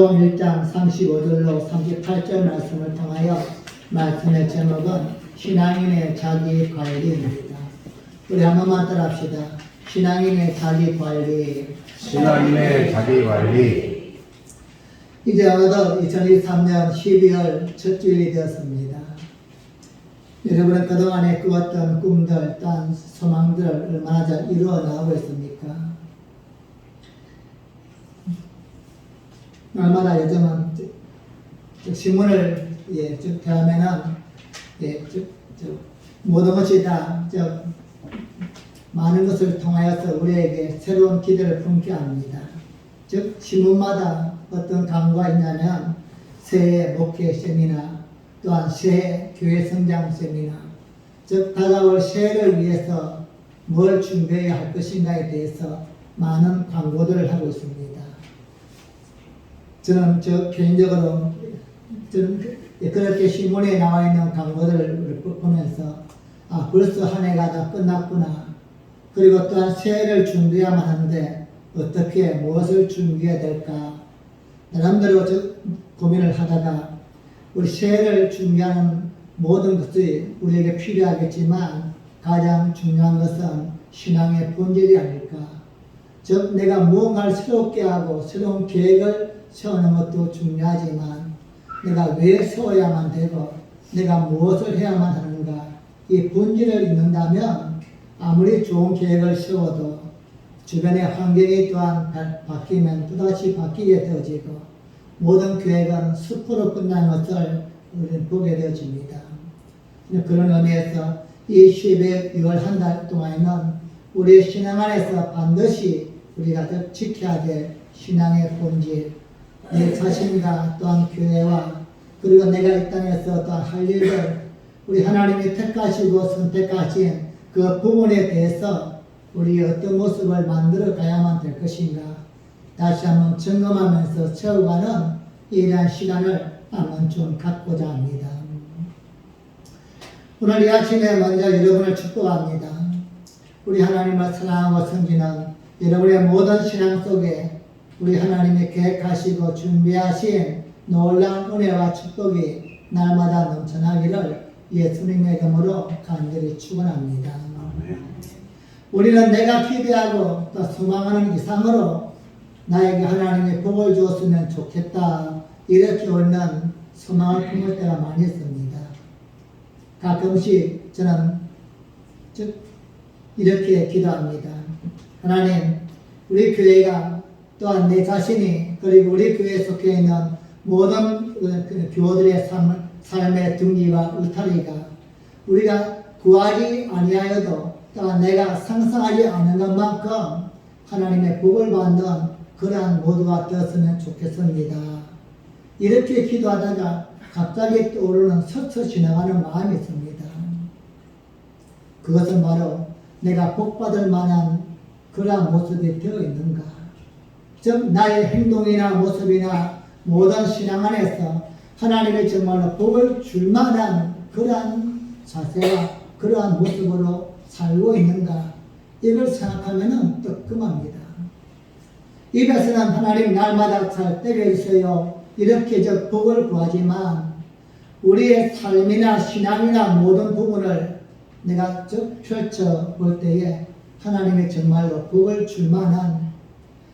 마가복음 1장 35절로 38절 말씀을 통하여 말씀의 제목은 신앙인의 자기관리입니다. 우리 한 번만 따라합시다. 신앙인의 자기관리. 신앙인의 자기관리. 이제 어느덧 2023년 12월 첫 주일이 되었습니다. 여러분은 그동안에 꾸었던 꿈들, 또한 소망들을 얼마나 잘 이루어 나가고 있습니까? 날마다 요즘은 신문을 대하면은 모든 것이 다 많은 것을 통하여서 우리에게 새로운 기대를 품게 합니다. 즉 신문마다 어떤 광고가 있냐면 새해 목회 세미나, 또한 새해 교회 성장 세미나, 즉 다가올 새해를 위해서 뭘 준비해야 할 것인가에 대해서 많은 광고들을 하고 있습니다. 저는 개인적으로 그렇게 신문에 나와 있는 광고들을 보면서 벌써 한 해가 다 끝났구나. 그리고 또한 새해를 준비해야만 하는데 어떻게 무엇을 준비해야 될까. 나름대로 고민을 하다가 우리 새해를 준비하는 모든 것이 우리에게 필요하겠지만 가장 중요한 것은 신앙의 본질이 아닐까. 즉 내가 무언가를 새롭게 하고 새로운 계획을 세우는 것도 중요하지만 내가 왜 세워야만 되고 내가 무엇을 해야만 하는가, 이 본질을 잊는다면 아무리 좋은 계획을 세워도 주변의 환경이 또한 바뀌면 또다시 바뀌게 되어지고 모든 계획은 수포로 끝난 것을 우리는 보게 되어집니다. 그런 의미에서 이 12월 한 달 동안에는 우리의 신앙 안에서 반드시 우리가 지켜야 될 신앙의 본질, 내 자신과 또한 교회와 그리고 내가 이 땅에서 또한 할 일을 우리 하나님이 택하시고 선택하신 그 부분에 대해서 우리 어떤 모습을 만들어 가야만 될 것인가 다시 한번 점검하면서 채워가는 이러한 시간을 한번 좀 갖고자 합니다. 오늘 이 아침에 먼저 여러분을 축복합니다. 우리 하나님을 사랑하고 섬기는 여러분의 모든 신앙 속에 우리 하나님이 계획하시고 준비하신 놀라운 은혜와 축복이 날마다 넘쳐나기를 예수님의 이름으로 간절히 축원합니다. 우리는 내가 기대하고 또 소망하는 이상으로 나에게 하나님이 복을 주었으면 좋겠다 이렇게 옳는 소망을 품을 때가 많이 있습니다. 가끔씩 저는 이렇게 기도합니다. 하나님, 우리 교회가 또한 내 자신이 그리고 우리 교회에 속해 있는 모든 교우들의 삶의 등기와 울타리가 우리가 구하지 아니하여도 또한 내가 상상하지 않은 것만큼 하나님의 복을 받는 그러한 모두가 되었으면 좋겠습니다. 이렇게 기도하다가 갑자기 떠오르는 스쳐 지나가는 마음이 있습니다. 그것은 바로 내가 복받을 만한 그러한 모습이 되어 있는가. 즉 나의 행동이나 모습이나 모든 신앙 안에서 하나님이 정말로 복을 줄 만한 그러한 자세와 그러한 모습으로 살고 있는가. 이걸 생각하면 뜨끔합니다. 입에서는 하나님 날마다 잘 때려 주세요 이렇게 복을 구하지만 우리의 삶이나 신앙이나 모든 부분을 내가 펼쳐볼 때에 하나님이 정말로 복을 줄 만한,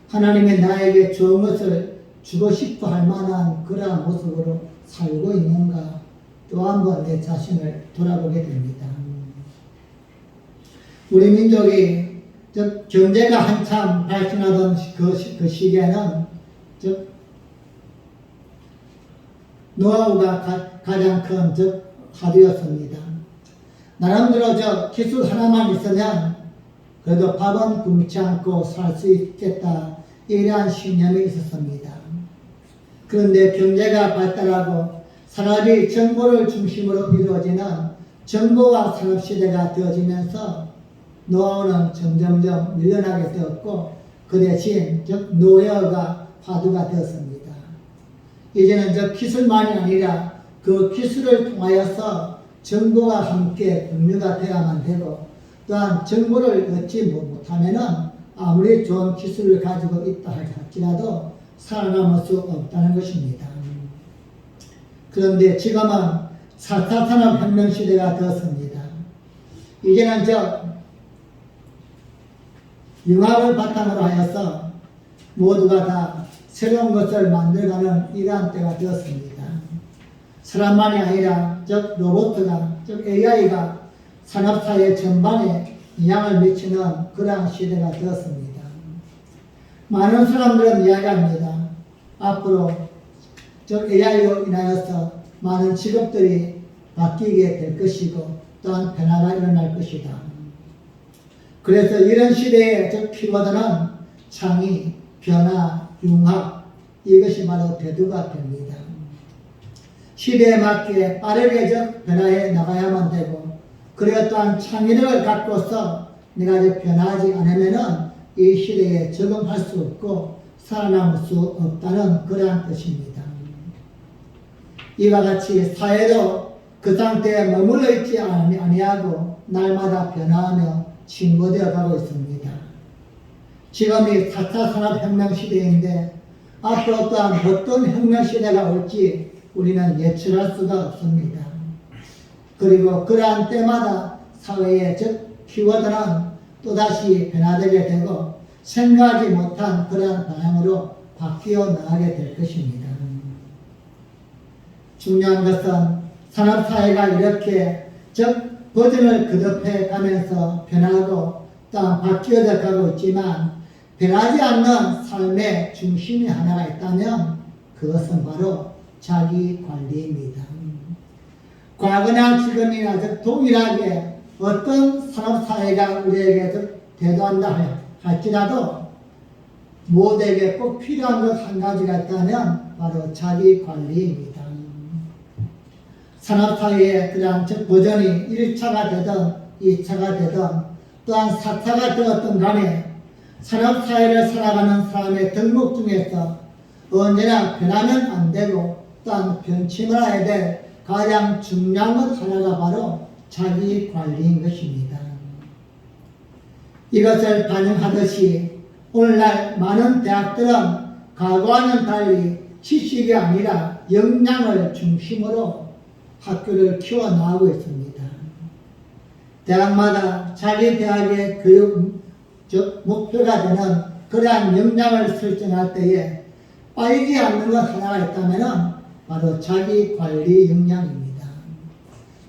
하나님이 나에게 좋은 것을 주고 싶어 할 만한 그러한 모습으로 살고 있는가, 또 한 번 내 자신을 돌아보게 됩니다. 우리 민족이 경제가 한참 발전하던 그 시기에는 노하우가 가장 큰 화두였습니다. 나름대로 기술 하나만 있으면 그래도 밥은 굶지 않고 살 수 있겠다 이러한 신념이 있었습니다. 그런데 경제가 발달하고 산업이 정보를 중심으로 이루어지는 정보화 산업시대가 되어지면서 노하우는 점점점 밀려나게 되었고 그 대신 노예가 화두가 되었습니다. 이제는 기술만이 아니라 그 기술을 통하여서 정보와 함께 공유가 되어야만 되고 또한 정보를 얻지 못하면은 아무리 좋은 기술을 가지고 있다 할지라도 살아남을 수 없다는 것입니다. 그런데 지금은 4차 산업혁명 시대가 되었습니다. 이제는 융합을 바탕으로 하여서 모두가 다 새로운 것을 만들어가는 이러한 때가 되었습니다. 사람만이 아니라 로봇가, AI가 산업사회 전반에 영향을 미치는 그러한 시대가 되었습니다. 많은 사람들은 이야기합니다. 앞으로 AI로 인하여서 많은 직업들이 바뀌게 될 것이고 또한 변화가 일어날 것이다. 그래서 이런 시대의 키워드는 창의, 변화, 융합, 이것이 바로 대두가 됩니다. 시대에 맞게 빠르게 변화해 나가야만 되고, 그리고 또한 창의력을 갖고서 내가 변화하지 않으면은 이 시대에 적응할 수 없고 살아남을 수 없다는 그러한 뜻입니다. 이와 같이 사회도 그 상태에 머물러 있지 아니하고 날마다 변화하며 진보되어 가고 있습니다. 지금이 4차 산업혁명 시대인데 앞으로 또한 어떤 혁명 시대가 올지 우리는 예측할 수가 없습니다. 그리고 그러한 때마다 사회의 키워드는 또다시 변화되게 되고 생각하지 못한 그러한 방향으로 바뀌어 나가게 될 것입니다. 중요한 것은 산업사회가 이렇게 버전을 거듭해 가면서 변하고 또한 바뀌어져 가고 있지만 변하지 않는 삶의 중심이 하나가 있다면 그것은 바로 자기관리입니다. 과거나 지금이나 동일하게 어떤 산업사회가 우리에게 대도한다 할지라도 모두에게 꼭 필요한 것 한 가지가 있다면 바로 자기관리입니다. 산업사회의 그러한 버전이 1차가 되든 2차가 되든 또한 4차가 되었든 간에 산업사회를 살아가는 사람의 덕목 중에서 언제나 변하면 안 되고 또한 변치 말아야 될 가장 중요한 것 하나가 바로 자기관리인 것입니다. 이것을 반영하듯이 오늘날 많은 대학들은 과거와는 달리 지식이 아니라 역량을 중심으로 학교를 키워나가고 있습니다. 대학마다 자기 대학의 교육 목표가 되는 그러한 역량을 설정할 때에 빠지지 않는 것 하나가 있다면 바로 자기관리 역량입니다.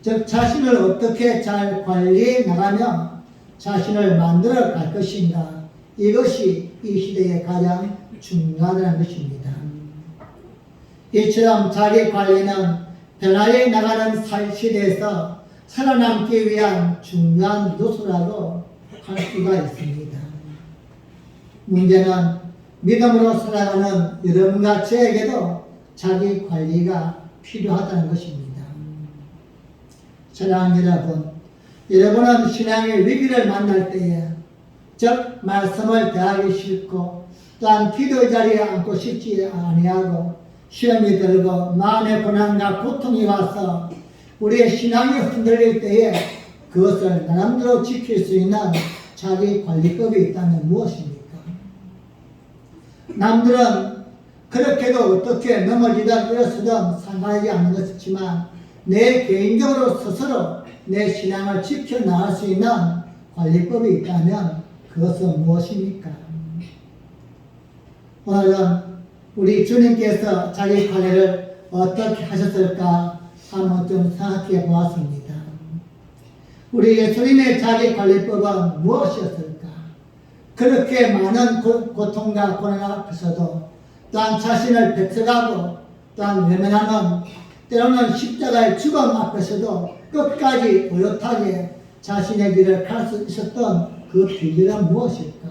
즉 자신을 어떻게 잘 관리해 나가며 자신을 만들어 갈 것인가, 이것이 이 시대의 가장 중요하다는 것입니다. 이처럼 자기관리는 변화해 나가는 시대에서 살아남기 위한 중요한 요소라고 할 수가 있습니다. 문제는 믿음으로 살아가는 여러분과 저에게도 자기 관리가 필요하다는 것입니다. 사랑하는 여러분, 여러분은 신앙의 위기를 만날 때에 말씀을 대하기 싫고 또한 기도 자리에 앉고 싶지 아니하고 시험이 들고 마음의 고난과 고통이 와서 우리의 신앙이 흔들릴 때에 그것을 나름대로 지킬 수 있는 자기 관리법이 있다면 무엇입니까? 남들은 그렇게도 어떻게 넘어지든 일어서든 상관하지 않는 것이지만 내 개인적으로 스스로 내 신앙을 지켜나갈 수 있는 관리법이 있다면 그것은 무엇입니까? 오늘은 우리 주님께서 자기 관리를 어떻게 하셨을까 한번 좀 생각해 보았습니다. 우리 예수님의 자기 관리법은 무엇이었을까? 그렇게 많은 고통과 고난 앞에서도 또한 자신을 배척하고 또한 외면하는 때로는 십자가의 죽음 앞에서도 끝까지 오롯하게 자신의 길을 갈 수 있었던 그 비결은 무엇일까?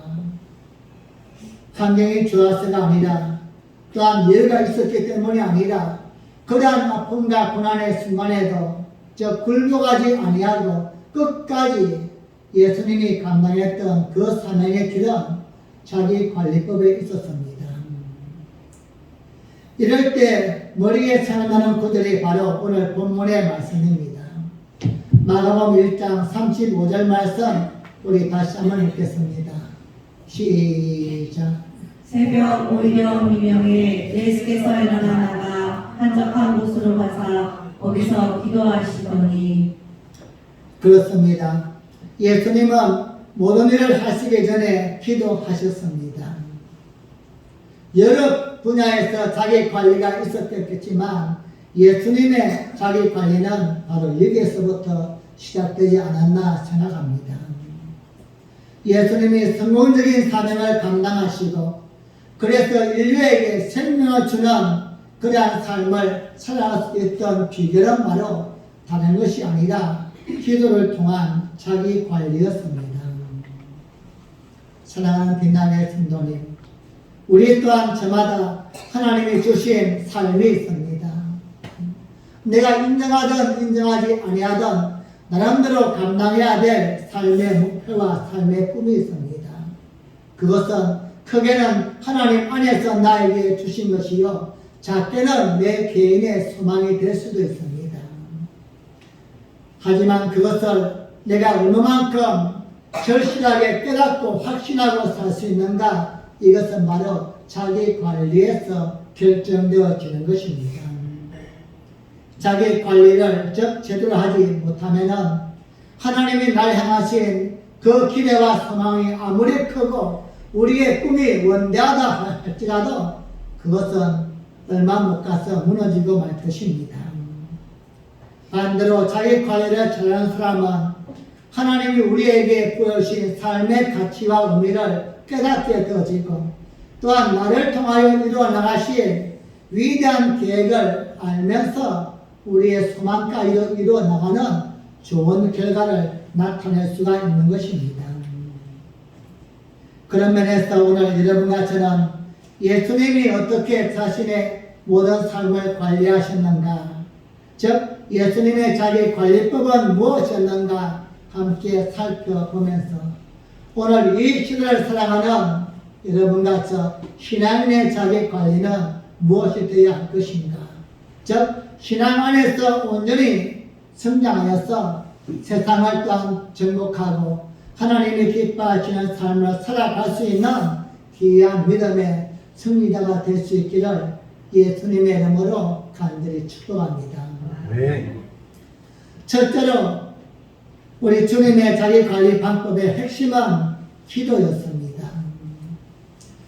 환경이 좋아서가 아니라 또한 여유가 있었기 때문이 아니라 그러한 아픔과 고난의 순간에도 굴복하지 아니하고 끝까지 예수님이 감당했던 그 사명의 길은 자기 관리법에 있었습니다. 이럴 때 머리에 생각나는 구절이 바로 오늘 본문의 말씀입니다. 마가복음 1장 35절 말씀 우리 다시 한번 읽겠습니다. 시작. 새벽 오히려 미명에 예수께서 일어나다가 한적한 곳으로 가사 거기서 기도하시더니 그렇습니다. 예수님은 모든 일을 하시기 전에 기도하셨습니다. 여러 분야에서 자기 관리가 있었겠지만 예수님의 자기 관리는 바로 여기에서부터 시작되지 않았나 생각합니다. 예수님이 성공적인 사명을 감당하시고 그래서 인류에게 생명을 주는 그러한 삶을 살아갈 수 있던 비결은 바로 다른 것이 아니라 기도를 통한 자기 관리였습니다. 사랑하는 빛나는 성도님, 우리 또한 저마다 하나님이 주신 삶이 있습니다. 내가 인정하든 인정하지 아니하든 나름대로 감당해야 될 삶의 목표와 삶의 꿈이 있습니다. 그것은 크게는 하나님 안에서 나에게 주신 것이요 작게는 내 개인의 소망이 될 수도 있습니다. 하지만 그것을 내가 얼마만큼 절실하게 깨닫고 확신하고 살 수 있는가, 이것은 바로 자기 관리에서 결정되어지는 것입니다. 자기 관리를 제대로 하지 못하면은 하나님이 날 향하신 그 기대와 소망이 아무리 크고 우리의 꿈이 원대하다 할지라도 그것은 얼마 못 가서 무너지고 말 것입니다. 반대로 자기 관리를 잘하는 사람은 하나님이 우리에게 부여주신 삶의 가치와 의미를 깨닫게 되어지고 또한 나를 통하여 이루어 나가실 위대한 계획을 알면서 우리의 소망까지도 이루어 나가는 좋은 결과를 나타낼 수가 있는 것입니다. 그런 면에서 오늘 여러분과 저는 예수님이 어떻게 자신의 모든 삶을 관리하셨는가, 즉 예수님의 자기 관리법은 무엇이었는가 함께 살펴보면서 오늘 이 시대를 살아가는 여러분과 저 신앙인의 자기 관리는 무엇이 되어야 할 것인가, 즉 신앙 안에서 온전히 성장하여서 세상을 또한 정복하고 하나님이 기뻐하시는 삶을 살아갈 수 있는 귀한 믿음의 승리자가 될 수 있기를 예수님의 이름으로 간절히 축복합니다. 네. 첫째로 우리 주님의 자기관리 방법의 핵심은 기도였습니다.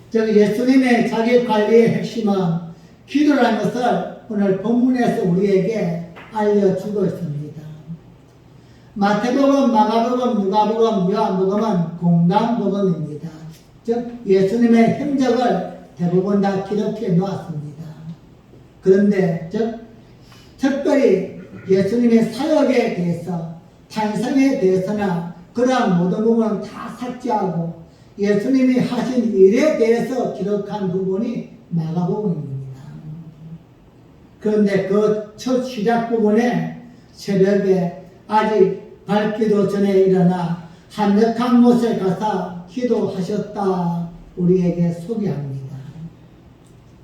즉 예수님의 자기관리의 핵심은 기도라는 것을 오늘 본문에서 우리에게 알려주고 있습니다. 마태복음, 마가복음, 누가복음, 요한복음은 공감복음입니다. 즉 예수님의 행적을 대부분 다 기록해 놓았습니다. 그런데 즉 특별히 예수님의 사역에 대해서, 탄생에 대해서나 그러한 모든 부분은 다 삭제하고 예수님이 하신 일에 대해서 기록한 부분이 마가복음입니다. 그런데 그 첫 시작 부분에 새벽에 아직 밝기도 전에 일어나 한적한 곳에 가서 기도하셨다 우리에게 소개합니다.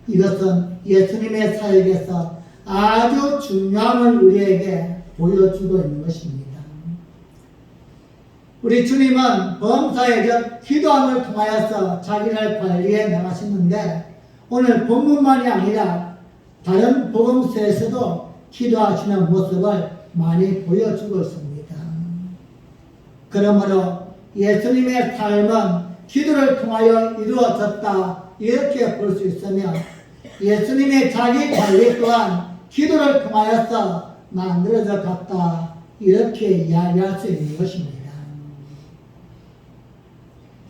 이것은 예수님의 사역에서 아주 중요함을 우리에게 보여주고 있는 것입니다. 우리 주님은 범사에 기도함을 통하여서 자기를 관리해 나가셨는데 오늘 본문만이 아니라 다른 복음서에서도 기도하시는 모습을 많이 보여주고 있습니다. 그러므로 예수님의 삶은 기도를 통하여 이루어졌다 이렇게 볼 수 있으며 예수님의 자기 관리 또한 기도를 통하여서 만들어져 갔다 이렇게 이야기할 수 있는 것입니다.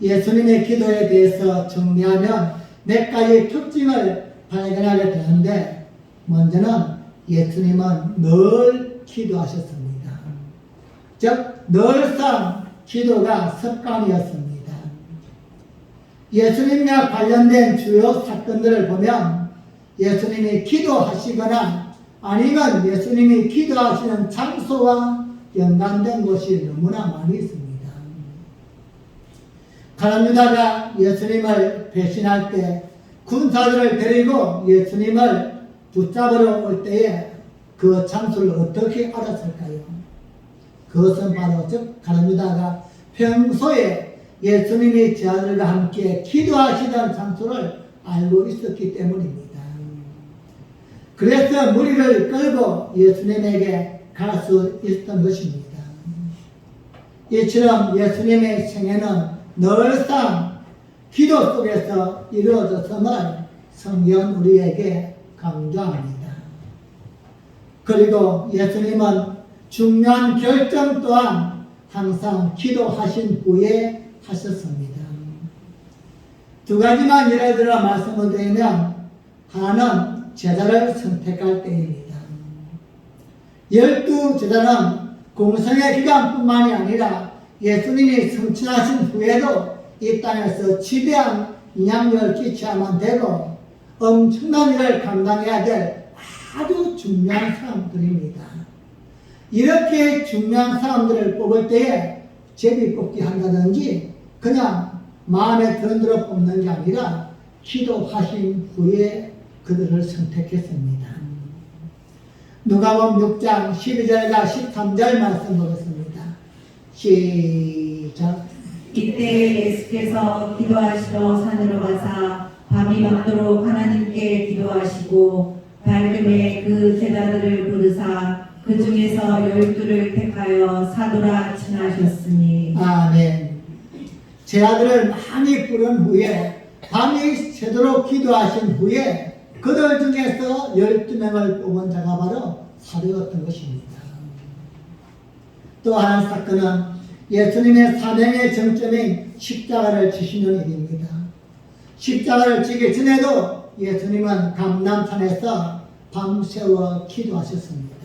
예수님의 기도에 대해서 정리하면 몇 가지 특징을 발견하게 되는데 먼저는 예수님은 늘 기도하셨습니다. 즉 늘상 기도가 습관이었습니다. 예수님과 관련된 주요 사건들을 보면 예수님이 기도하시거나 아니면 예수님이 기도하시는 장소와 연관된 곳이 너무나 많이 있습니다. 가룟 유다가 예수님을 배신할 때 군사들을 데리고 예수님을 붙잡으러 올 때에 그 장소를 어떻게 알았을까요? 그것은 바로 즉 가룟 유다가 평소에 예수님이 제자들과 함께 기도하시던 장소를 알고 있었기 때문입니다. 그래서 무리를 끌고 예수님에게 갈 수 있었던 것입니다. 이처럼 예수님의 생애는 늘상 기도 속에서 이루어졌음을 성경 우리에게 강조합니다. 그리고 예수님은 중요한 결정 또한 항상 기도하신 후에 하셨습니다. 두 가지만 예를 들어 말씀을 드리면, 하나는 제자를 선택할 때입니다. 12제자는 공생의 기간뿐만이 아니라 예수님이 성취하신 후에도 이 땅에서 지대한 영향력을 끼쳐야만 되고 엄청난 일을 감당해야 될 아주 중요한 사람들입니다. 이렇게 중요한 사람들을 뽑을 때에 제비뽑기 한다든지 그냥 마음에 드는 대로 뽑는 게 아니라 기도하신 후에 그들을 선택했습니다. 누가복음 6장 12절과 13절 말씀 보겠습니다. 시작. 이때 예수께서 기도하시러 산으로 가사 밤이 맞도록 하나님께 기도하시고 밝음에 그 제자들을 부르사 그 중에서 12를 택하여 사도라 칭하셨으니. 아멘. 제자들을 많이 부른 후에 밤이 새도록 기도하신 후에 그들 중에서 12명을 뽑은 자가 바로 사도였던 것입니다. 또 하나의 사건은 예수님의 사명의 정점인 십자가를 지시는 일입니다. 십자가를 지기 전에도 예수님은 감람산에서 밤새워 기도하셨습니다.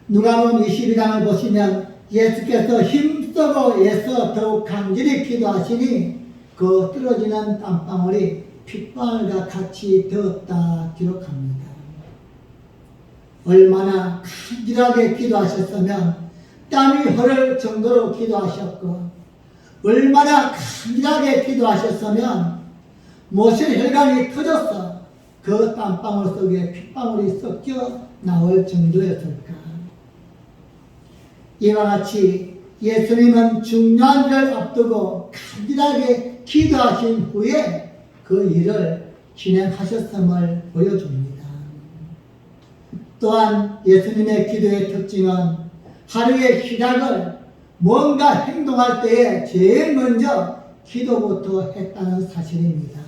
누가복음 22장을 보시면 예수께서 힘쓰고 애써 더욱 간절히 기도하시니 그 떨어지는 땀방울이 핏방울과 같이 되었다 기록합니다. 얼마나 간절하게 기도하셨으면 땀이 흐를 정도로 기도하셨고, 얼마나 간절하게 기도하셨으면 모세 혈관이 터져서 그 땀방울 속에 핏방울이 섞여 나올 정도였을까. 이와 같이 예수님은 중요한 일을 앞두고 간절하게 기도하신 후에 그 일을 진행하셨음을 보여줍니다. 또한 예수님의 기도의 특징은 하루의 시작을 뭔가 행동할 때에 제일 먼저 기도부터 했다는 사실입니다.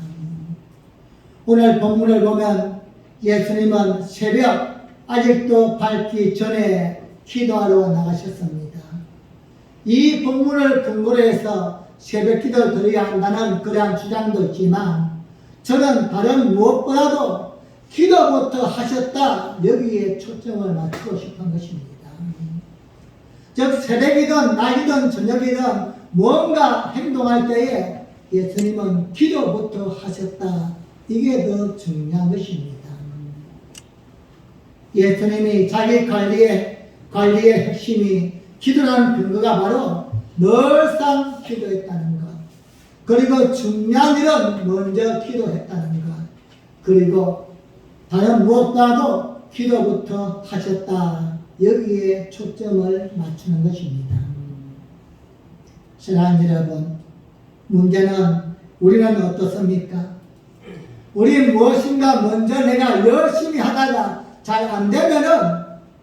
오늘 본문을 보면 예수님은 새벽 아직도 밝기 전에 기도하러 나가셨습니다. 이 본문을 근거로 해서 새벽 기도를 드려야 한다는 그러한 주장도 있지만, 저는 다른 무엇보다도 기도부터 하셨다, 여기에 초점을 맞추고 싶은 것입니다. 즉 새벽이든 낮이든 저녁이든 뭔가 행동할 때에 예수님은 기도부터 하셨다, 이게 더 중요한 것입니다. 예수님이 자기 관리의 핵심이 기도라는 근거가 바로 늘상 기도했다는 것, 그리고 중요한 일은 먼저 기도했다는 것, 그리고 다른 무엇보다도 기도부터 하셨다, 여기에 초점을 맞추는 것입니다. 사랑하는 여러분, 문제는 우리는 어떻습니까? 우리 무엇인가 먼저 내가 열심히 하다가 잘 안 되면은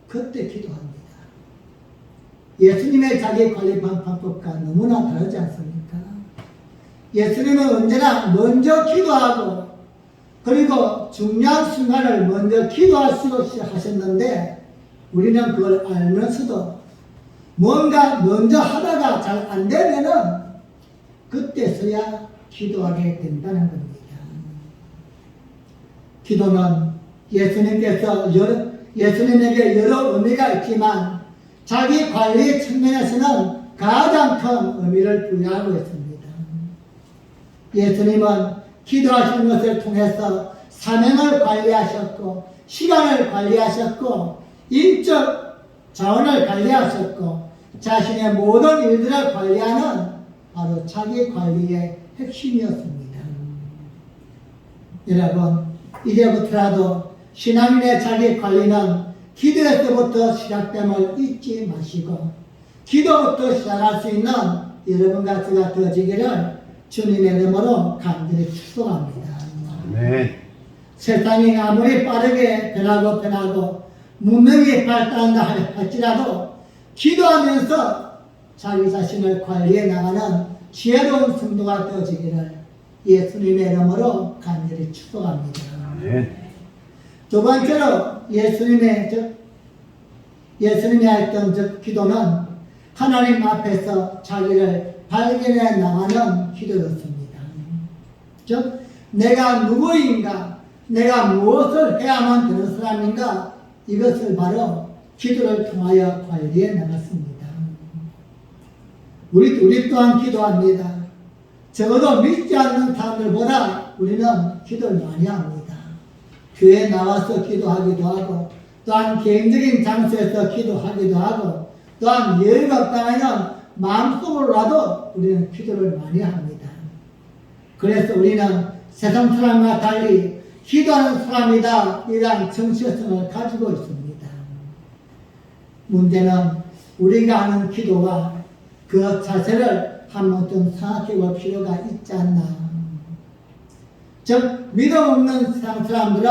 그때 기도합니다. 예수님의 자기 관리 방법과 너무나 다르지 않습니까? 예수님은 언제나 먼저 기도하고, 그리고 중요한 순간을 먼저 기도할 수 없이 하셨는데, 우리는 그걸 알면서도 뭔가 먼저 하다가 잘 안 되면은 그때서야 기도하게 된다는 겁니다. 기도는 예수님에게 여러 의미가 있지만 자기 관리 측면에서는 가장 큰 의미를 부여하고 있습니다. 예수님은 기도하시는 것을 통해서 사명을 관리하셨고, 시간을 관리하셨고, 인적 자원을 관리하셨고, 자신의 모든 일들을 관리하는 바로 자기 관리의 핵심이었습니다. 여러분, 이제부터라도 신앙인의 자기 관리는 기도에서부터 시작됨을 잊지 마시고, 기도부터 시작할 수 있는 여러분과 제가 되어지기를 주님의 이름으로 간절히 축복합니다. 아멘. 세상이 아무리 빠르게 변하고 문명이 발달한다 할지라도 기도하면서 자기 자신을 관리해 나가는 지혜로운 성도가 되어지기를 예수님의 이름으로 간절히 축복합니다. 아멘. 두 번째로 예수님이 했던 기도는 하나님 앞에서 자기를 발견해 나가는 기도였습니다. 즉 내가 누구인가, 내가 무엇을 해야만 되는 사람인가, 이것을 바로 기도를 통하여 관리해 나갔습니다. 우리 또한 기도합니다. 적어도 믿지 않는 사람들보다 우리는 기도를 많이 합니다. 교회에 나와서 기도하기도 하고, 또한 개인적인 장소에서 기도하기도 하고, 또한 여유가 없다면 마음속으로라도 우리는 기도를 많이 합니다. 그래서 우리는 세상 사람과 달리 기도하는 사람이다, 이러한 정체성을 가지고 있습니다. 문제는 우리가 하는 기도와 그 자세를 한 번쯤 생각해 볼 필요가 있지 않나. 즉 믿음 없는 세상 사람들은,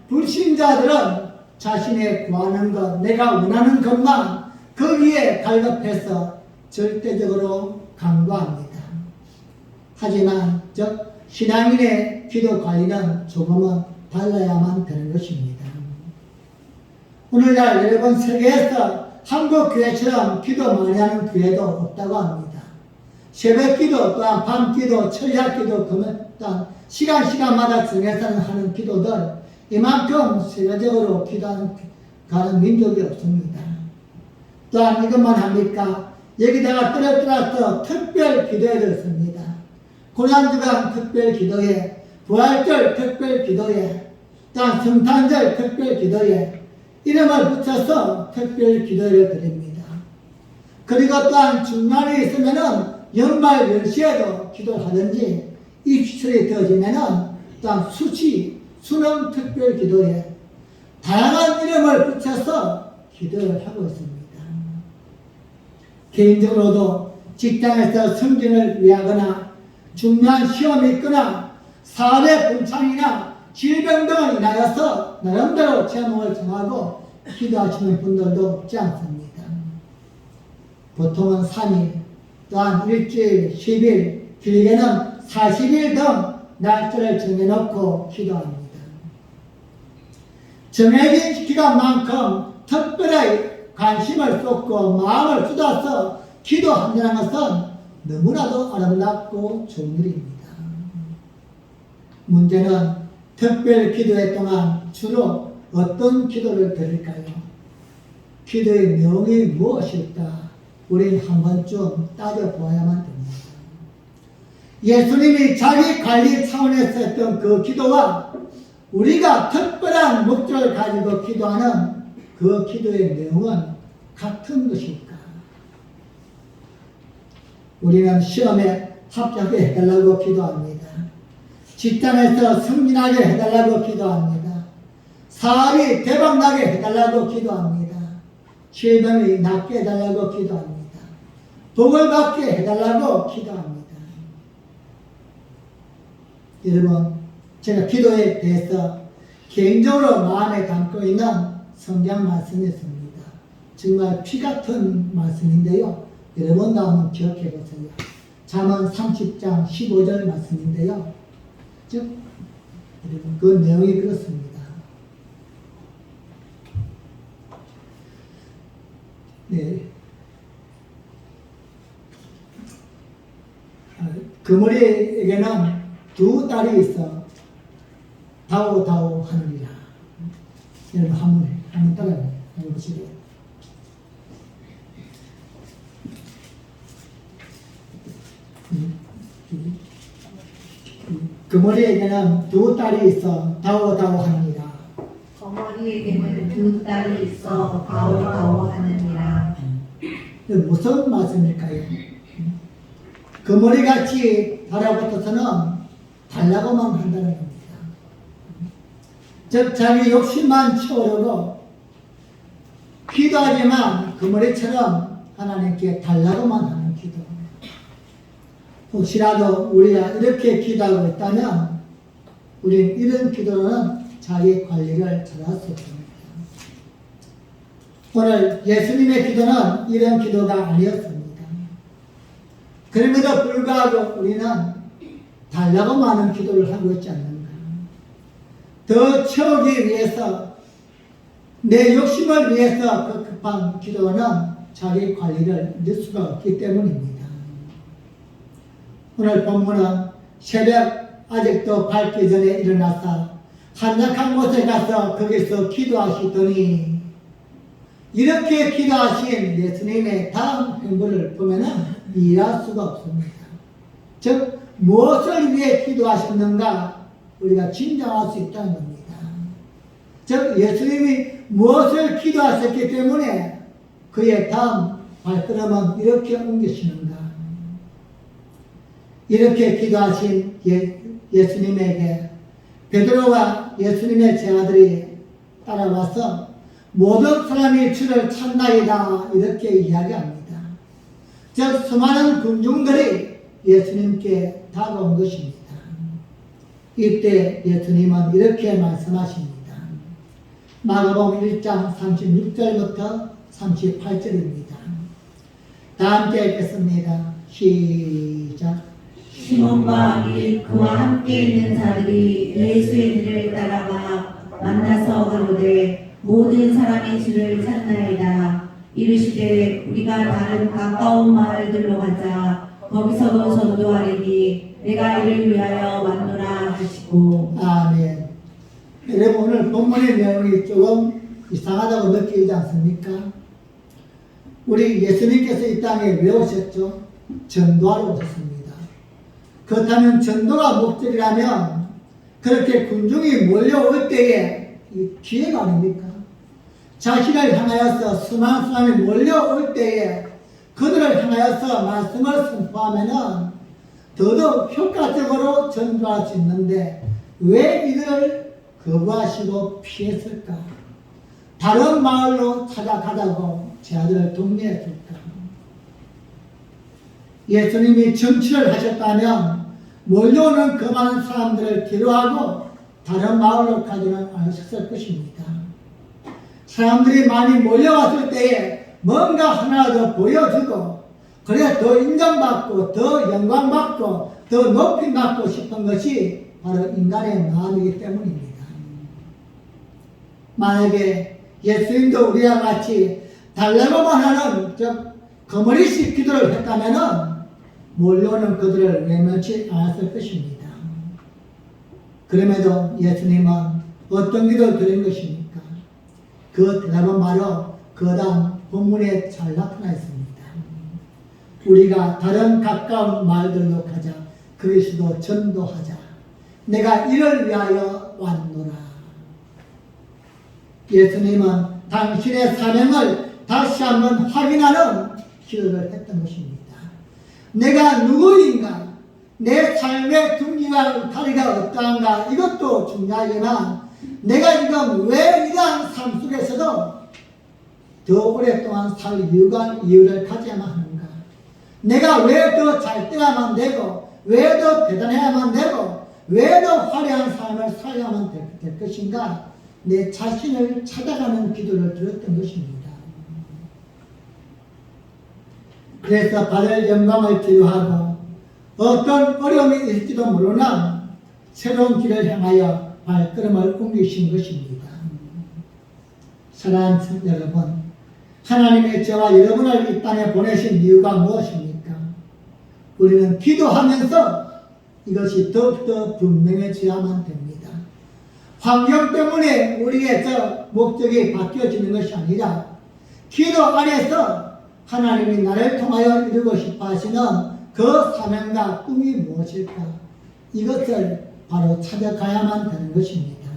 불신자들은 자신의 구하는 것, 내가 원하는 것만 거기에 갈급해서 절대적으로 간구합니다. 하지만 즉 신앙인의 기도 관리는 조금은 달라야만 되는 것입니다. 오늘날 여러분 세계에서 한국 교회처럼 기도 많이 하는 교회도 없다고 합니다. 새벽 기도, 또한 밤 기도, 철야 기도, 또한 시간마다 정해서 하는 기도들, 이만큼 세계적으로 기도하는 민족이 없습니다. 또한 이것만 합니까? 여기다가 떨어뜨려서 특별 기도에 들었습니다. 고난주간 특별 기도에, 부활절 특별 기도에, 또한 성탄절 특별 기도에 이름을 붙여서 특별 기도를 드립니다. 그리고 또한 중간에 있으면은 연말 연시에도 기도를 하든지, 입시철이 되어지면은 또한 수능 특별 기도에 다양한 이름을 붙여서 기도를 하고 있습니다. 개인적으로도 직장에서 승진을 위하거나 중요한 시험이 있거나 사회 분창이나 질병 등을 인하여서 나름대로 제목을 정하고 기도하시는 분들도 없지 않습니다. 보통은 3일, 또한 일주일, 10일, 길게는 40일 등 날짜를 정해놓고 기도합니다. 정해진 기간만큼 특별히 관심을 쏟고 마음을 쏟아서 기도한다는 것은 너무나도 아름답고 좋은 일입니다. 문제는 특별 기도회 동안 주로 어떤 기도를 드릴까요? 기도의 내용이 무엇일까? 우린 한 번쯤 따져보아야만 됩니다. 예수님이 자기 관리 차원에서 했던 그 기도와 우리가 특별한 목적을 가지고 기도하는 그 기도의 내용은 같은 것일까? 우리는 시험에 합격하게 해달라고 기도합니다. 직장에서 승진하게 해달라고 기도합니다. 사업이 대박나게 해달라고 기도합니다. 질병이 낫게 해달라고 기도합니다. 복을 받게 해달라고 기도합니다. 여러분, 제가 기도에 대해서 개인적으로 마음에 담고 있는 성경 말씀이 있습니다. 정말 피 같은 말씀인데요. 여러분도 한번 기억해 보세요. 잠언 30장 15절 말씀인데요. 즉, 여러분, 그 내용이 그렇습니다. 네. 그머리에게는 두 딸이 있어 다오 하느니라. 여러분 한번 따라해보시죠. 그머리에게는 두 딸이 있어 다오 하느니라. 거머리에게는 두 딸이 있어 다오하느니라. 무슨 말씀일까요? 그머리같이 달아붙어서는 달라고만 한다는 겁니다. 즉 자기 욕심만 채우려고 기도하지만 그머리처럼 하나님께 달라고만 하는 기도. 혹시라도 우리가 이렇게 기도하고 있다면 우리는 이런 기도는 자기 관리를 잘할 수 없습니다. 오늘 예수님의 기도는 이런 기도가 아니었습니다. 그럼에도 불구하고 우리는 달라고 많은 기도를 하고 있지 않는가. 더 채우기 위해서 내 욕심을 위해서 그 급한 기도는 자기 관리를 넣을 수가 없기 때문입니다. 오늘 본문은 새벽 아직도 밝기 전에 일어나서 한적한 곳에 가서 거기서 기도하시더니 이렇게 기도하신 예수님의 다음 행보를 보면 이해할 수가 없습니다. 즉 무엇을 위해 기도하셨는가 우리가 짐작할 수 있다는 겁니다. 즉 예수님이 무엇을 기도하셨기 때문에 그의 다음 발걸음은 이렇게 옮기시는가. 이렇게 기도하신 예수님에게 베드로와 예수님의 제자들이 따라와서 모든 사람이 주를 찾나이다 이렇게 이야기합니다. 즉 수많은 군중들이 예수님께 다가온 것입니다. 이때 예수님은 이렇게 말씀하십니다. 마가복음 1장 36절부터 38절입니다. 다 함께 읽겠습니다. 시작. 시몬과 및 그와 함께 있는 자들이 예수의 뒤를 따라가 만나서 가로되 모든 사람이 주를 찾나이다. 이르시되 우리가 다른 가까운 마을들로 가자. 거기서도 전도하리니 내가 이를 위하여 왔노라 하시고. 아멘. 여러분 오늘 본문의 내용이 조금 이상하다고 느끼지 않습니까? 우리 예수님께서 이 땅에 왜 오셨죠? 전도하러 오셨습니다. 그렇다면 전도가 목적이라면 그렇게 군중이 몰려올 때에 이 기회가 아닙니까? 자신을 향하여서 수많은 사람이 몰려올 때에 그들을 향하여서 말씀을 선포하면은 더더욱 효과적으로 전도할 수 있는데 왜 이들을 거부하시고 피했을까? 다른 마을로 찾아가자고 제자들을 독려했을까? 예수님이 정치를 하셨다면 몰려오는 그 많은 사람들을 뒤로하고 다른 마을로 가지는 않으셨을 것입니다. 사람들이 많이 몰려왔을 때에 뭔가 하나 더 보여주고 그래 더 인정받고 더 영광받고 더 높임받고 싶은 것이 바로 인간의 마음이기 때문입니다. 만약에 예수님도 우리와 같이 달라고만 하는 즉 거머리식 기도를 했다면 몰려오는 그들을 외면치 않았을 것입니다. 그럼에도 예수님은 어떤 기도를 드린 것입니까? 그 대답은 바로 그 다음 본문에 잘 나타나 있습니다. 우리가 다른 가까운 마을들로 가자. 그리스도 전도하자. 내가 이를 위하여 왔노라. 예수님은 당신의 사명을 다시 한번 확인하는 기도를 했던 것입니다. 내가 누구인가? 내 삶의 둥기와 다리가 어떠한가? 이것도 중요하지만 내가 지금 왜 이러한 삶 속에서도 더 오랫동안 살 이유를 가져야만 하는가? 내가 왜 더 잘 되야만 되고 왜 더 대단해야만 되고 왜 더 화려한 삶을 살아야만 될 것인가? 내 자신을 찾아가는 기도를 드렸던 것입니다. 그래서 받을 영광을 기도하고 어떤 어려움이 있을지도 모르나 새로운 길을 향하여 발걸음을 옮기신 것입니다. 사랑하는 여러분, 하나님의 저와 여러분을 이 땅에 보내신 이유가 무엇입니까? 우리는 기도하면서 이것이 더욱더 분명해져야만 됩니다. 환경 때문에 우리의 저 목적이 바뀌어지는 것이 아니라 기도 안에서 하나님이 나를 통하여 이루고 싶어 하시는 그 사명과 꿈이 무엇일까? 이것을 바로 찾아가야만 되는 것입니다.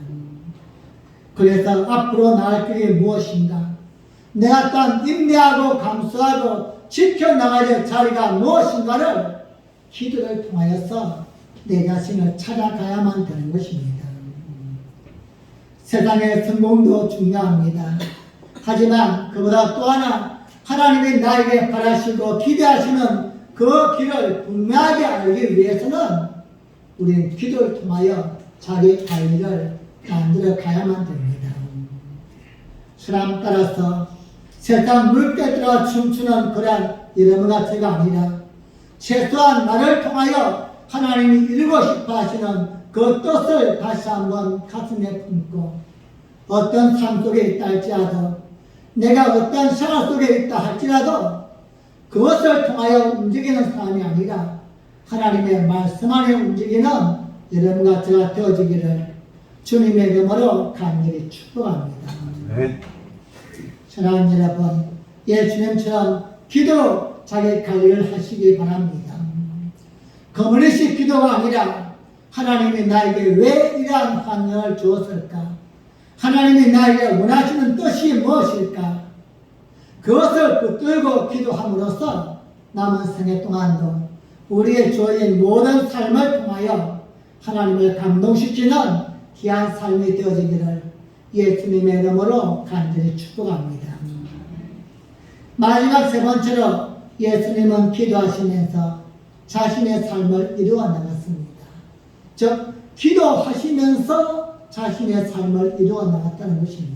그래서 앞으로 나갈 길이 무엇인가? 내가 또한 인내하고 감수하고 지켜나가야 될 자리가 무엇인가를 기도를 통하여서 내 자신을 찾아가야만 되는 것입니다. 세상의 성공도 중요합니다. 하지만 그보다 또 하나 하나님이 나에게 바라시고 기대하시는 그 길을 분명하게 알기 위해서는 우리는 기도를 통하여 자기 관리를 만들어 가야만 됩니다. 사람 따라서 세상 물결들과 춤추는 그런 이런 가치가 아니라 최소한 나를 통하여 하나님이 이루고 싶어 하시는 그 뜻을 다시 한번 가슴에 품고 어떤 삶 속에 있다 할지라도 내가 어떤 생활 속에 있다 할지라도 그것을 통하여 움직이는 사람이 아니라 하나님의 말씀 안에 움직이는 여러분과 제가 되어지기를 주님의 이름으로 간절히 축복합니다. 네. 사랑하는 여러분, 예수님처럼 기도로 자기 관리를 하시기 바랍니다. 거물리식 기도가 아니라 하나님이 나에게 왜 이러한 환경을 주었을까? 하나님이 나에게 원하시는 뜻이 무엇일까? 그것을 붙들고 기도함으로써 남은 생애 동안도 우리의 주어진 모든 삶을 통하여 하나님을 감동시키는 귀한 삶이 되어지기를 예수님의 이름으로 간절히 축복합니다. 마지막 세 번째로 예수님은 기도하시면서 자신의 삶을 이루어 나갔습니다. 즉 기도하시면서 자신의 삶을 이루어 나갔다는 것입니다.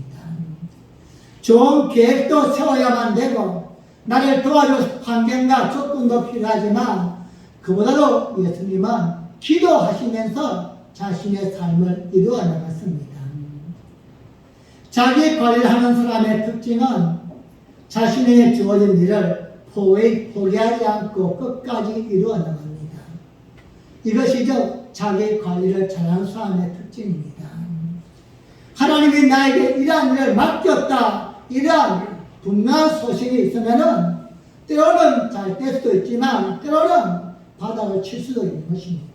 좋은 계획도 세워야만 되고 나를 도와줄 환경과 조건도 필요하지만 그보다도 예수님은 기도하시면서 자신의 삶을 이루어 나갔습니다. 자기 관리를 하는 사람의 특징은 자신에게 주어진 일을 포기하지 않고 끝까지 이루어 나갑니다. 이것이 자기 관리를 잘하는 사람의 특징입니다. 하나님이 나에게 이러한 일을 맡겼다, 이러한 분명한 소식이 있으면은 때로는 잘 될 수도 있지만 때로는 바닥을 칠 수도 있는 것입니다.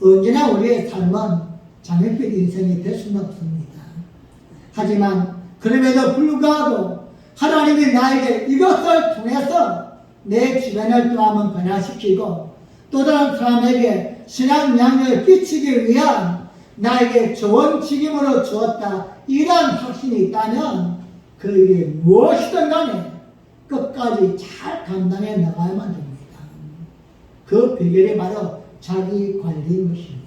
언제나 우리의 삶은 장밋빛 인생이 될 수는 없습니다. 하지만 그럼에도 불구하고 하나님이 나에게 이것을 통해서 내 주변을 또 한번 변화시키고 또 다른 사람에게 신앙 양육을 끼치기 위한 나에게 좋은 직임으로 주었다, 이러한 확신이 있다면 그에게 무엇이든 간에 끝까지 잘 감당해 나가야만 됩니다. 그 비결이 바로 자기 관리인 것입니다.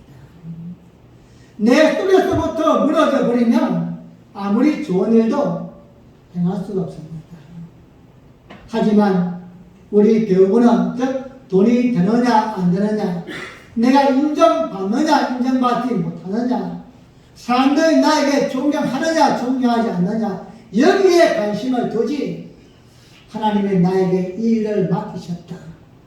내 속에서부터 무너져 버리면 아무리 좋은 일도 행할 수가 없습니다. 하지만 우리 대부분은 돈이 되느냐 안 되느냐, 내가 인정받느냐 인정받지 못하느냐, 사람들이 나에게 존경하느냐 존경하지 않느냐, 여기에 관심을 두지 하나님이 나에게 이 일을 맡기셨다,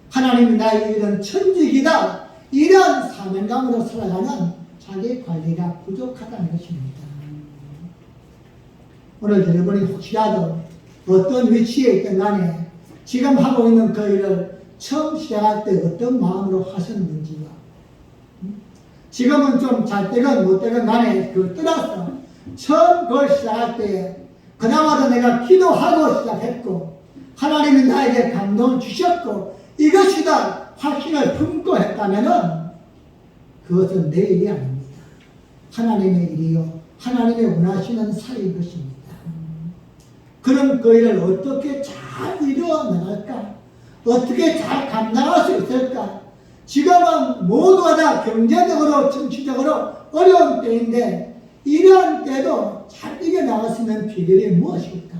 하나님이 나에게 이런 천직이다, 이런 사명감으로 살아가는 자기 관리가 부족하다는 것입니다. 오늘 여러분이 혹시라도 어떤 위치에 있든 간에 지금 하고 있는 그 일을 처음 시작할 때 어떤 마음으로 하셨는지요. 지금은 좀 잘 되건 못 되건 간에 그걸 떠나서 처음 그걸 시작할 때 그나마도 내가 기도하고 시작했고 하나님이 나에게 감동을 주셨고 이것이다 확신을 품고 했다면은 그것은 내 일이 아닙니다. 하나님의 일이요 하나님의 원하시는 사이인 것입니다. 그럼 그 일을 어떻게 잘 이루어 나갈까? 어떻게 잘 감당할 수 있을까? 지금은 모두가 다 경제적으로 정치적으로 어려운 때인데 이러한 때도 잘 이겨나갈 수 있는 비결이 무엇일까?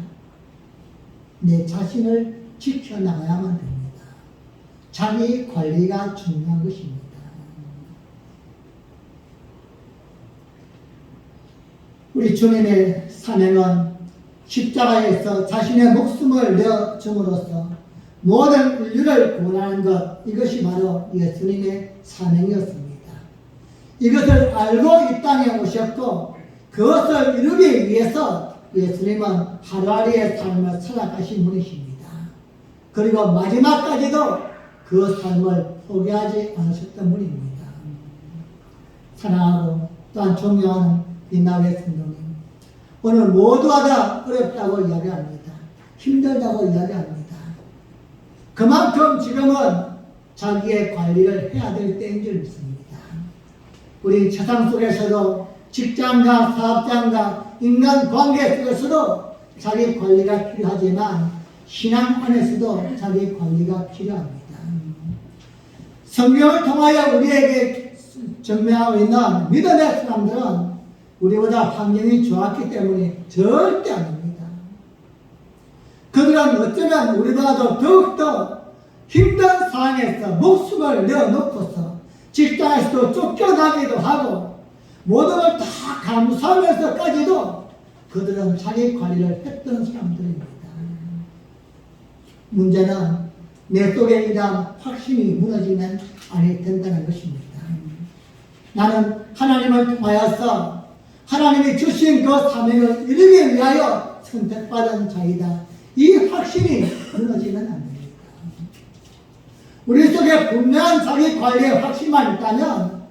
내 자신을 지켜나가야만 됩니다. 자기 관리가 중요한 것입니다. 우리 주님의 사명은 십자가에서 자신의 목숨을 내어줌으로써 모든 인류를 구원하는 것, 이것이 바로 예수님의 사명이었습니다. 이것을 알고 이 땅에 오셨고 그것을 이루기 위해서 예수님은 하루하루의 삶을 살아가신 분이십니다. 그리고 마지막까지도 그 삶을 포기하지 않으셨던 분입니다. 사랑하고 또한 존경하는 빛나게 성도님, 오늘 모두가 다 어렵다고 이야기합니다. 힘들다고 이야기합니다. 그만큼 지금은 자기의 관리를 해야 될 때인 줄 믿습니다. 우리 세상 속에서도 직장과 사업장과 인간관계 속에서도 자기 관리가 필요하지만 신앙 안에서도 자기 관리가 필요합니다. 성경을 통하여 우리에게 증명하고 있는 믿음의 사람들은 우리보다 환경이 좋았기 때문에 절대 아닙니다. 그들은 어쩌면 우리보다도 더욱더 힘든 상황에서 목숨을 내어놓고서 직장에서도 쫓겨나기도 하고 모든 걸 다 감수하면서까지도 그들은 자기 관리를 했던 사람들입니다. 문제는 내 속에 이러한 확신이 무너지면 아니 된다는 것입니다. 나는 하나님을 통하여서 하나님이 주신 그 사명을 이루기 위하여 선택받은 자이다. 이 확신이 무너지면 안 됩니다. 우리 속에 분명한 자기 관리의 확신만 있다면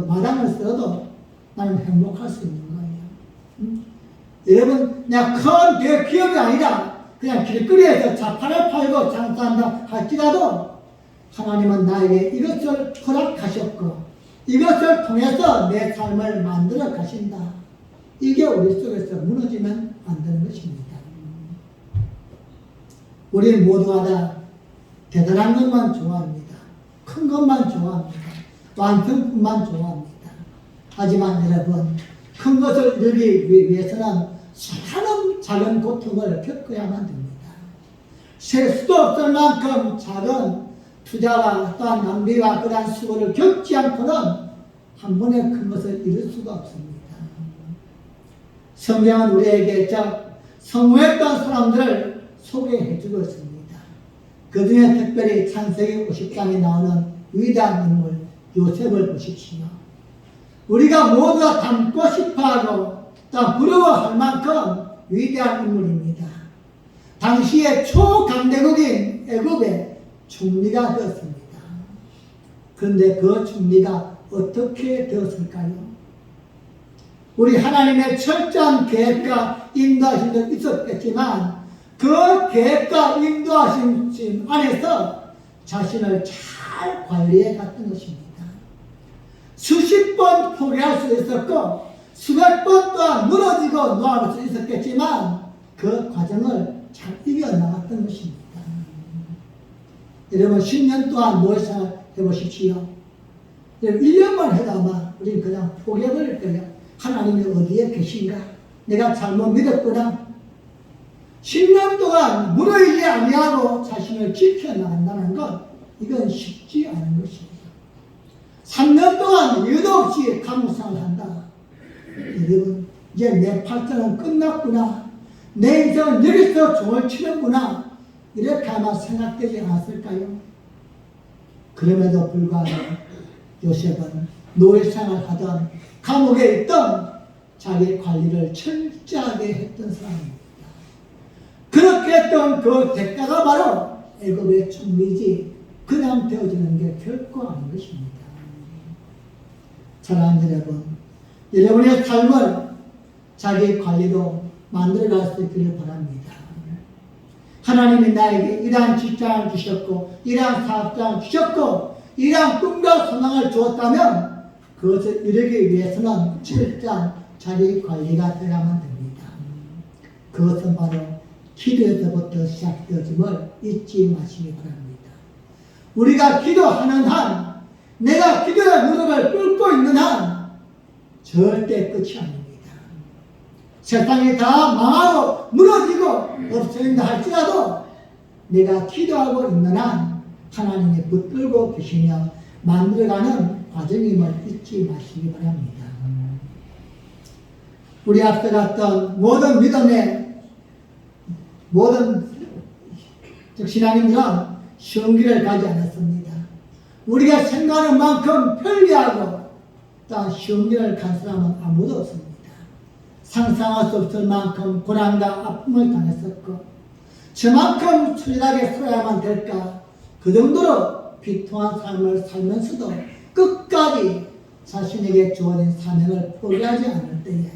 마당을 써도 나는 행복할 수 있는 거예요. 여러분, 그냥 큰 대기업이 아니라 그냥 길거리에서 자판을 팔고 장사한다 할지라도 하나님은 나에게 이것을 허락하셨고 이것을 통해서 내 삶을 만들어 가신다. 이게 우리 속에서 무너지면 안 되는 것입니다. 우리 모두가 다 대단한 것만 좋아합니다. 큰 것만 좋아합니다. 완성품만 좋아합니다. 하지만 여러분, 큰 것을 이루기 위해서는 수많은 작은 고통을 겪어야만 됩니다. 셀 수도 없을 만큼 작은 투자와 또한 낭비와 그러한 수고를 겪지 않고는 한 번에 큰 것을 이룰 수가 없습니다. 성경은 우리에게 성공했던 사람들을 소개해 주고 있습니다. 그 중에 특별히 창세기 50장에 나오는 위대한 인물 요셉을 보십시오. 우리가 모두가 닮고 싶어하고 또 부러워할 만큼 위대한 인물입니다. 당시에 초강대국인 애굽의 총리가 되었습니다. 그런데 그 총리가 어떻게 되었을까요? 우리 하나님의 철저한 계획과 인도하심도 있었겠지만 그 계획과 인도하심 안에서 자신을 잘 관리해 갔던 것입니다. 수십 번 포기할 수 있었고 수백 번 또한 무너지고 놓아올 수 있었겠지만 그 과정을 잘 이겨나갔던 것입니다. 여러분 10년 동안 무엇을 해보십시오. 1년만 해도 아마 우리는 그냥 포기해버릴 거예요. 하나님이 어디에 계신가? 내가 잘못 믿었구나. 10년 동안 무너지지 아니하고 자신을 지켜나간다는 것, 이건 쉽지 않은 것입니다. 3년 동안 이유도 없이 감옥생활을 한다. 여러분, 이제 내 팔자는 끝났구나. 내 인생은 여기서 종을 치는구나. 이렇게 아마 생각되지 않았을까요? 그럼에도 불구하고 요셉은 노예생활을 하던 감옥에 있던 자기 관리를 철저하게 했던 사람입니다. 그렇게 했던 그 대가가 바로 애굽의 총리지 그냥 되어지는 게 결코 아닌 것입니다. 사랑하는 여러분, 여러분의 삶을 자기 관리로 만들어갈 수 있기를 바랍니다. 하나님이 나에게 이러한 직장을 주셨고 이러한 사업장을 주셨고 이러한 꿈과 소망을 주었다면 그것을 이루기 위해서는 철저한 자기 관리가 되어야만 됩니다. 그것은 바로 기도에서부터 시작되어짐을 잊지 마시기 바랍니다. 우리가 기도하는 한, 내가 기도의 무릎을 꿇고 있는 한 절대 끝이 아닙니다. 세상이 다 망하고 무너지고 없어진다 할지라도 내가 기도하고 있는 한 하나님이 붙들고 계시며 만들어가는 과정임을 잊지 마시기 바랍니다. 우리 앞서 갔던 모든 믿음의 모든 신앙인들은 쉬운 길을 가지 않았습니다. 우리가 생각하는 만큼 편리하고 또 쉬운 길을 간 사람은 아무도 없습니다. 상상할 수 없을 만큼 고난과 아픔을 당했었고 저만큼 철저하게 살아야만 될까 그 정도로 비통한 삶을 살면서도 끝까지 자신에게 주어진 사명을 포기하지 않을 때에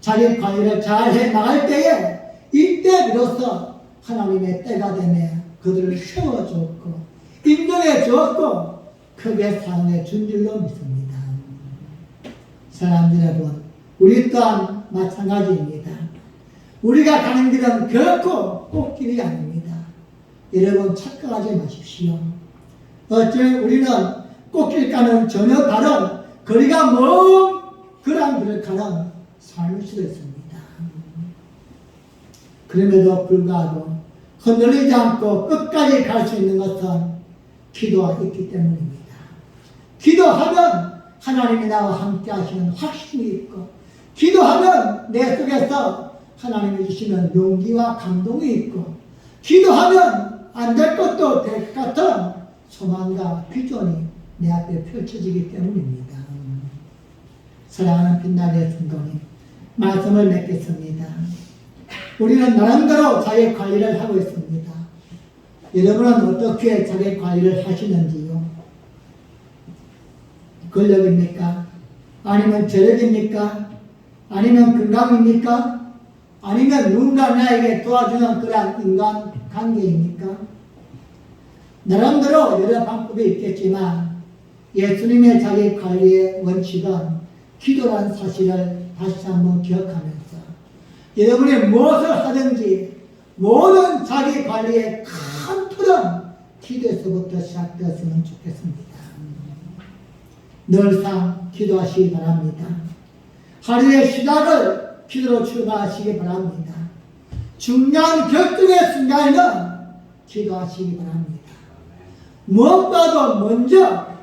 자기 관리를 잘 해나갈 때에 이때 비로소 하나님의 때가 되며 그들을 세워주었고 인정해 주었고 크게 사랑해 준 줄로 믿습니다. 사랑하는 여러분, 우리 또한 마찬가지입니다. 우리가 가는 길은 결코 꽃길이 아닙니다. 여러분 착각하지 마십시오. 어째 우리는 꽃길과는 전혀 다른 거리가 먼 그런 길을 가는 삶일 수도 있습니다. 그럼에도 불구하고 흔들리지 않고 끝까지 갈 수 있는 것은 기도가 있기 때문입니다. 기도하면 하나님이 나와 함께 하시는 확신이 있고, 기도하면 내 속에서 하나님이 주시는 용기와 감동이 있고, 기도하면 안 될 것도 될 것 같은 소망과 비전이 내 앞에 펼쳐지기 때문입니다. 사랑하는 빛나리의 성도님, 말씀을 맺겠습니다. 우리는 나름대로 자기 관리를 하고 있습니다. 여러분은 어떻게 자기 관리를 하시는지요? 권력입니까? 아니면 재력입니까? 아니면 건강입니까? 아니면 누군가 나에게 도와주는 그런 인간 관계입니까? 나름대로 여러 방법이 있겠지만 예수님의 자기 관리의 원칙은 기도란 사실을 다시 한번 기억하면서 여러분이 무엇을 하든지 모든 자기 관리의 큰 틀은 기도에서부터 시작되었으면 좋겠습니다. 늘상 기도하시기 바랍니다. 하루의 시작을 기도로 출발하시기 바랍니다. 중요한 결정의 순간에는 기도하시기 바랍니다. 무엇보다도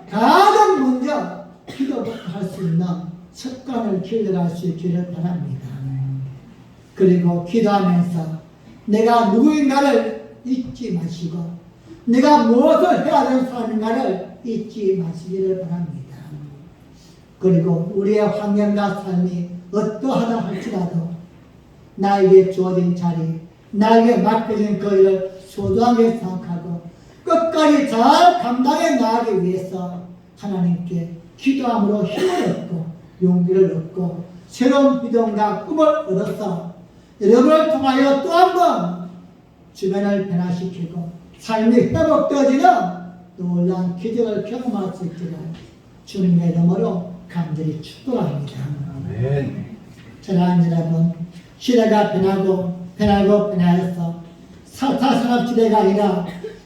가장 먼저 기도부터 할 수 있는 습관을 길러갈 수 있기를 바랍니다. 그리고 기도하면서 내가 누구인가를 잊지 마시고 내가 무엇을 해야 되는 사람인가를 잊지 마시기를 바랍니다. 그리고 우리의 환경과 삶이 어떠하다 할지라도 나에게 주어진 자리, 나에게 맡겨진 그 일을 소중하게 생각하고 끝까지 잘 감당해 나가기 위해서 하나님께 기도함으로 힘을 얻고 용기를 얻고 새로운 비전과 꿈을 얻어서 여러분을 통하여 또 한 번 주변을 변화시키고 삶이 회복되어지는 놀라운 기적을 경험할 수 있기를 주님의 이름으로 간절히 축복합니다. 아멘. 사랑하는 여러분, 시대가 변하여서 4차 산업시대가 아니라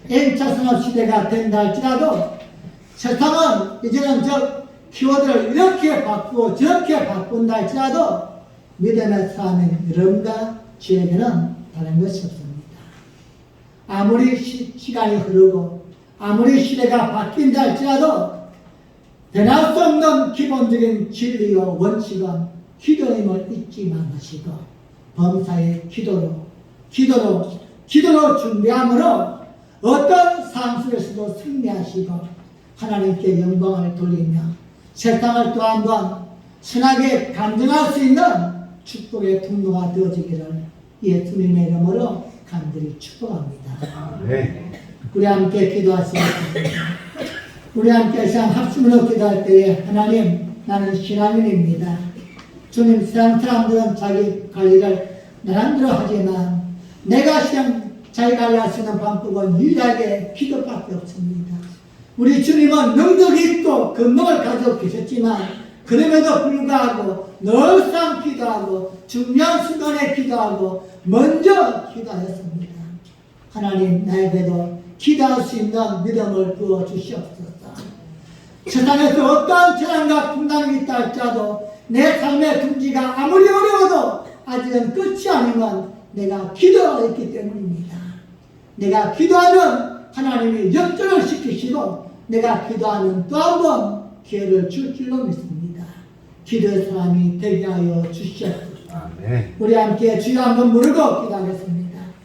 N차 산업시대가 된다 할지라도 세상은 이제는 저 키워드를 이렇게 바꾸고 저렇게 바꾼다 할지라도 믿음의 사람인 여러분과 저에게는 다른 것이 없습니다. 아무리 시간이 흐르고 아무리 시대가 바뀐다 할지라도 변할 수 없는 기본적인 진리와 원칙은 기도임을 잊지 마시고 범사의 기도로 준비함으로 어떤 상황 속에서도 승리하시고 하나님께 영광을 돌리며 세상을 또 한 번 순하게 감정할 수 있는 축복의 통로가 되어지기를 예수님의 이름으로 간절히 축복합니다. 네. 우리 함께 기도하시겠습니다. 우리 함께 시간 합심으로 기도할 때에 하나님, 나는 신앙인입니다. 주님, 세상 사람들은 자기 관리를 나름대로 하지만 내가 자기 관리할 수 있는 방법은 유일하게 기도밖에 없습니다. 우리 주님은 능력이 있고 근능을 가지고 계셨지만 그럼에도 불구하고 늘상 기도하고 중요한 순간에 기도하고 먼저 기도하였습니다. 하나님, 나에게도 기도할 수 있는 믿음을 부어주시옵소서. 세상에서 어떠한 재난과 풍랑이 있다 할지라도 내 삶의 둥지가 아무리 어려워도 아직은 끝이 아니면 내가 기도가 있기 때문입니다. 내가 기도하면 하나님이 역전을 시키시고 내가 기도하면 또 한 번 기회를 줄 줄로 믿습니다. 기도의 사람이 되게 하여 주시옵소서. 아멘. 우리 함께 주여 한번 부르고 기도하겠습니다.